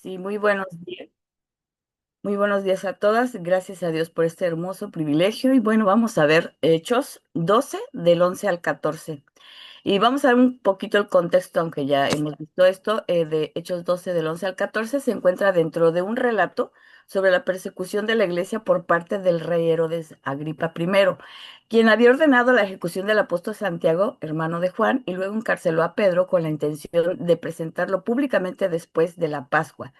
Sí, muy buenos días. Muy buenos días a todas. Gracias a Dios por este hermoso privilegio. Y bueno, vamos a ver Hechos 12 del 11 al 14. Y vamos a ver un poquito el contexto, aunque ya hemos visto esto, de Hechos 12 del 11 al 14 se encuentra dentro de un relato sobre la persecución de la iglesia por parte del rey Herodes Agripa I, quien había ordenado la ejecución del apóstol Santiago, hermano de Juan, y luego encarceló a Pedro con la intención de presentarlo públicamente después de la Pascua.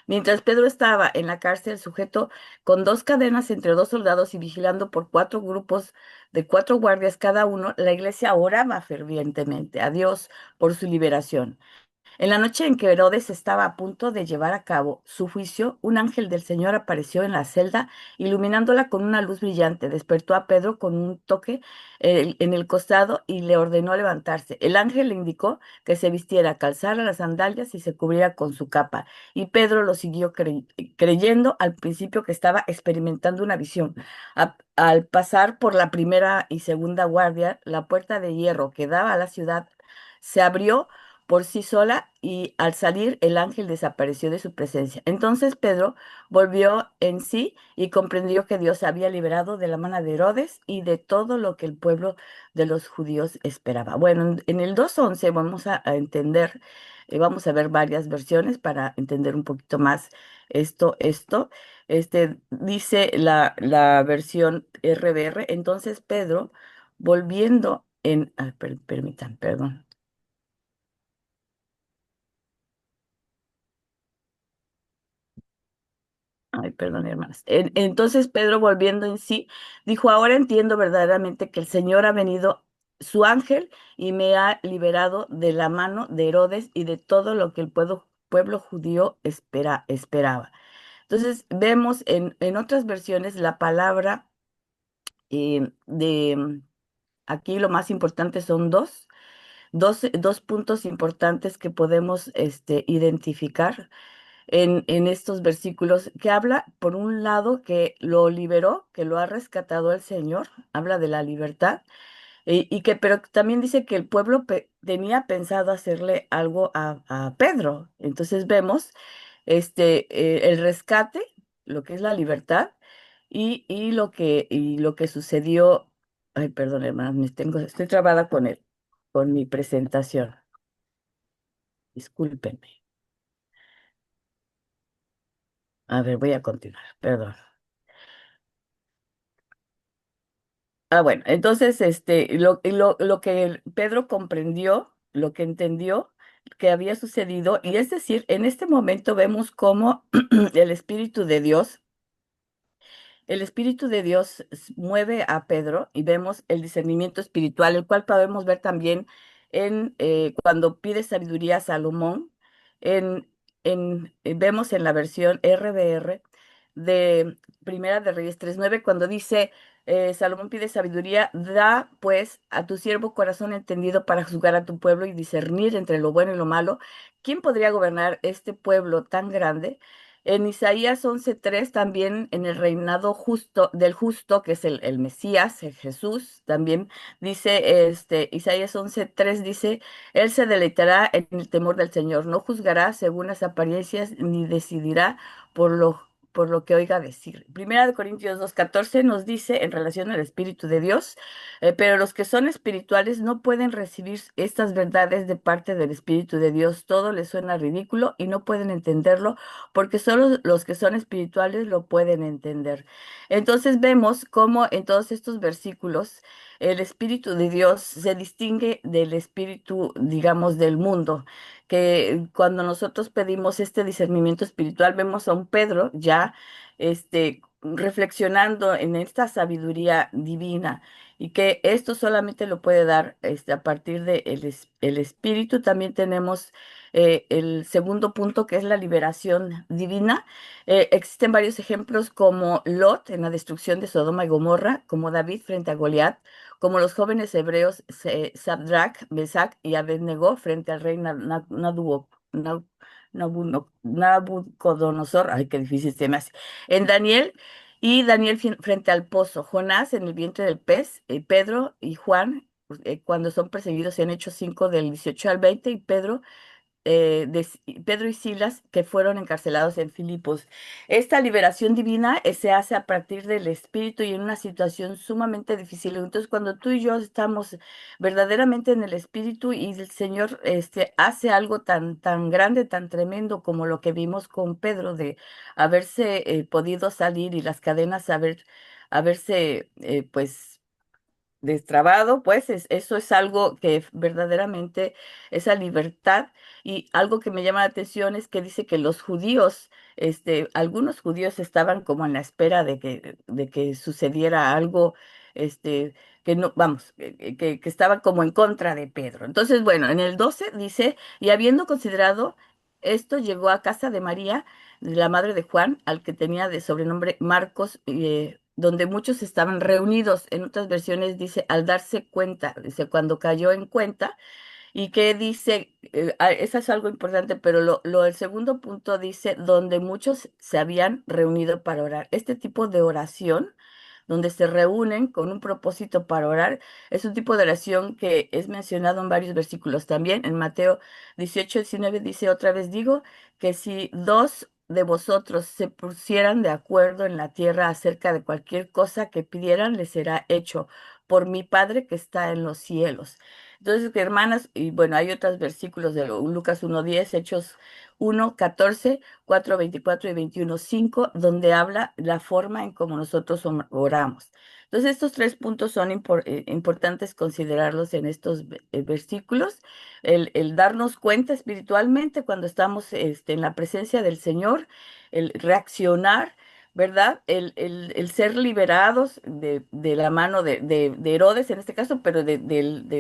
Mientras Pedro estaba en la cárcel, sujeto con dos cadenas entre dos soldados y vigilando por cuatro grupos de cuatro guardias cada uno, la iglesia oraba fervientemente a Dios por su liberación. En la noche en que Herodes estaba a punto de llevar a cabo su juicio, un ángel del Señor apareció en la celda, iluminándola con una luz brillante. Despertó a Pedro con un toque en el costado y le ordenó levantarse. El ángel le indicó que se vistiera, calzara las sandalias y se cubriera con su capa. Y Pedro lo siguió creyendo al principio que estaba experimentando una visión. Al pasar por la primera y segunda guardia, la puerta de hierro que daba a la ciudad se abrió por sí sola y al salir el ángel desapareció de su presencia. Entonces Pedro volvió en sí y comprendió que Dios había liberado de la mano de Herodes y de todo lo que el pueblo de los judíos esperaba. Bueno, en el 2:11 vamos a entender, vamos a ver varias versiones para entender un poquito más esto. Dice la versión RBR, entonces Pedro, volviendo permítanme, perdón. Ay, perdón, hermanas. Entonces Pedro, volviendo en sí, dijo, ahora entiendo verdaderamente que el Señor ha venido su ángel y me ha liberado de la mano de Herodes y de todo lo que el pueblo judío esperaba. Entonces vemos en otras versiones la palabra aquí lo más importante son dos puntos importantes que podemos identificar en estos versículos, que habla, por un lado, que lo liberó, que lo ha rescatado el Señor, habla de la libertad, pero también dice que el pueblo tenía pensado hacerle algo a Pedro. Entonces vemos el rescate, lo que es la libertad, y lo que sucedió. Ay, perdón, hermanos, estoy trabada con mi presentación. Discúlpenme. A ver, voy a continuar, perdón. Bueno, entonces, lo que Pedro comprendió, lo que entendió que había sucedido, y es decir, en este momento vemos cómo el el Espíritu de Dios mueve a Pedro y vemos el discernimiento espiritual, el cual podemos ver también cuando pide sabiduría a Salomón. Vemos en la versión RBR de Primera de Reyes 3:9 cuando dice, Salomón pide sabiduría, da pues a tu siervo corazón entendido para juzgar a tu pueblo y discernir entre lo bueno y lo malo. ¿Quién podría gobernar este pueblo tan grande? En Isaías 11:3 también en el reinado del justo, que es el Mesías, el Jesús, también dice, Isaías 11:3 dice, Él se deleitará en el temor del Señor, no juzgará según las apariencias, ni decidirá por lo que oiga decir. Primera de Corintios 2:14 nos dice en relación al Espíritu de Dios, pero los que son espirituales no pueden recibir estas verdades de parte del Espíritu de Dios. Todo les suena ridículo y no pueden entenderlo porque solo los que son espirituales lo pueden entender. Entonces vemos cómo en todos estos versículos el Espíritu de Dios se distingue del espíritu, digamos, del mundo, que cuando nosotros pedimos este discernimiento espiritual, vemos a un Pedro ya reflexionando en esta sabiduría divina y que esto solamente lo puede dar a partir de el Espíritu. También tenemos el segundo punto, que es la liberación divina. Existen varios ejemplos como Lot en la destrucción de Sodoma y Gomorra, como David frente a Goliat, como los jóvenes hebreos Sadrach, Mesach y Abednego frente al rey Nabucodonosor. Ay, qué difícil se me hace. En Daniel y Daniel frente al pozo, Jonás en el vientre del pez, Pedro y Juan cuando son perseguidos en Hechos 5 del 18 al 20 y Pedro Pedro y Silas, que fueron encarcelados en Filipos. Esta liberación divina se hace a partir del Espíritu y en una situación sumamente difícil. Entonces, cuando tú y yo estamos verdaderamente en el Espíritu y el Señor hace algo tan grande, tan tremendo como lo que vimos con Pedro, de haberse podido salir y las cadenas haberse, pues, destrabado, pues eso es algo que verdaderamente, esa libertad. Y algo que me llama la atención es que dice que los judíos, algunos judíos estaban como en la espera de que sucediera algo, este, que no, vamos, que estaba como en contra de Pedro. Entonces, bueno, en el 12 dice, y habiendo considerado esto, llegó a casa de María, la madre de Juan, al que tenía de sobrenombre Marcos, donde muchos estaban reunidos. En otras versiones dice, al darse cuenta, dice, cuando cayó en cuenta, y que dice, eso es algo importante, pero el segundo punto dice, donde muchos se habían reunido para orar. Este tipo de oración, donde se reúnen con un propósito para orar, es un tipo de oración que es mencionado en varios versículos también. En Mateo 18:19 dice, otra vez digo, que si dos de vosotros se pusieran de acuerdo en la tierra acerca de cualquier cosa que pidieran, les será hecho por mi Padre que está en los cielos. Entonces, hermanas, y bueno, hay otros versículos de Lucas 1:10, Hechos 1:14, 4:24 y 21:5, donde habla la forma en cómo nosotros oramos. Entonces, estos tres puntos son importantes considerarlos en estos versículos. El darnos cuenta espiritualmente cuando estamos en la presencia del Señor, el reaccionar, ¿verdad? El ser liberados de la mano de Herodes en este caso, pero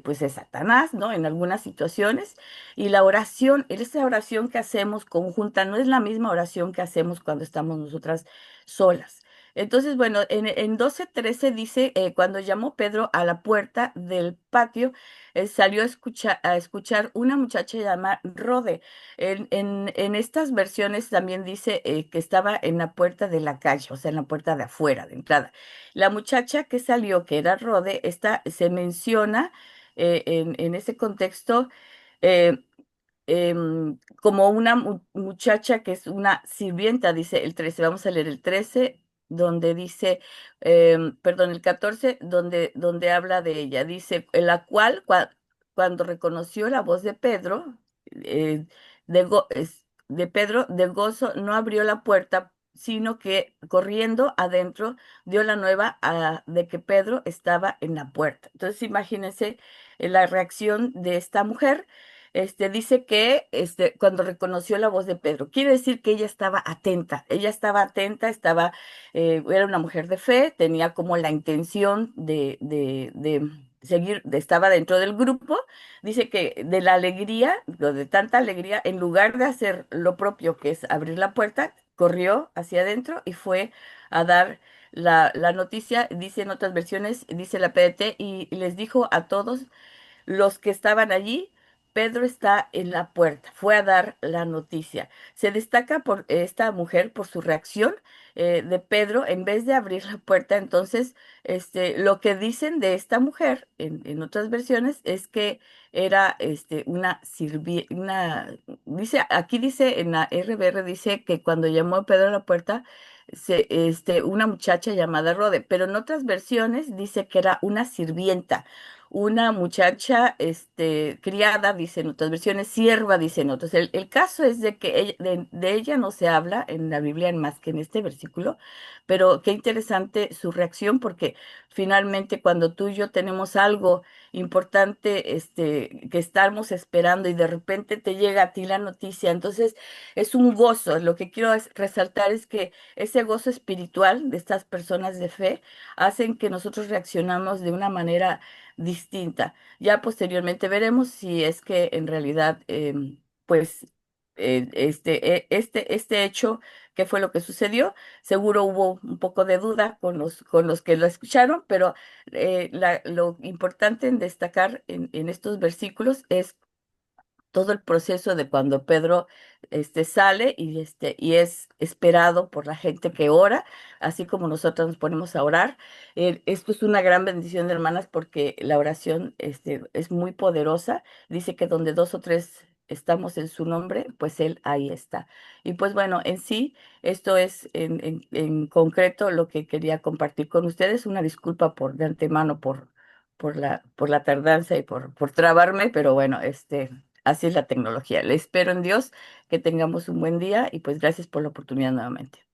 pues de Satanás, ¿no? En algunas situaciones. Y la oración, esa oración que hacemos conjunta, no es la misma oración que hacemos cuando estamos nosotras solas. Entonces, bueno, en 12:13 dice, cuando llamó Pedro a la puerta del patio, salió a escuchar una muchacha llamada Rode. En estas versiones también dice que estaba en la puerta de la calle, o sea, en la puerta de afuera, de entrada. La muchacha que salió, que era Rode, esta se menciona en ese contexto. eh, Como una muchacha que es una sirvienta, dice el 13. Vamos a leer el 13, donde dice, perdón, el 14, donde habla de ella. Dice, en la cual, cuando reconoció la voz de Pedro, de Pedro, de gozo, no abrió la puerta, sino que corriendo adentro dio la nueva de que Pedro estaba en la puerta. Entonces, imagínense la reacción de esta mujer. Dice que cuando reconoció la voz de Pedro, quiere decir que ella estaba atenta, era una mujer de fe, tenía como la intención de seguir, estaba dentro del grupo. Dice que de la alegría, de tanta alegría, en lugar de hacer lo propio, que es abrir la puerta, corrió hacia adentro y fue a dar la noticia. Dice en otras versiones, dice la PDT, y les dijo a todos los que estaban allí, Pedro está en la puerta, fue a dar la noticia. Se destaca por esta mujer por su reacción de Pedro, en vez de abrir la puerta. Entonces, lo que dicen de esta mujer en otras versiones es que era una aquí dice en la RBR, dice que cuando llamó Pedro a la puerta, una muchacha llamada Rode, pero en otras versiones dice que era una sirvienta, una muchacha, criada, dicen otras versiones, sierva, dicen otros. El caso es de que de ella no se habla en la Biblia más que en este versículo, pero qué interesante su reacción, porque finalmente cuando tú y yo tenemos algo importante, que estamos esperando y de repente te llega a ti la noticia, entonces es un gozo. Lo que quiero resaltar es que ese gozo espiritual de estas personas de fe hacen que nosotros reaccionamos de una manera distinta. Ya posteriormente veremos si es que en realidad, pues, este hecho, ¿qué fue lo que sucedió? Seguro hubo un poco de duda con los que lo escucharon, pero lo importante en destacar en estos versículos es todo el proceso de cuando Pedro sale y es esperado por la gente que ora, así como nosotros nos ponemos a orar. Esto es una gran bendición, hermanas, porque la oración es muy poderosa. Dice que donde dos o tres estamos en su nombre, pues Él ahí está. Y pues bueno, en sí, esto es en concreto lo que quería compartir con ustedes. Una disculpa por de antemano por la tardanza y por trabarme, pero bueno, así es la tecnología. Le espero en Dios que tengamos un buen día y pues gracias por la oportunidad nuevamente.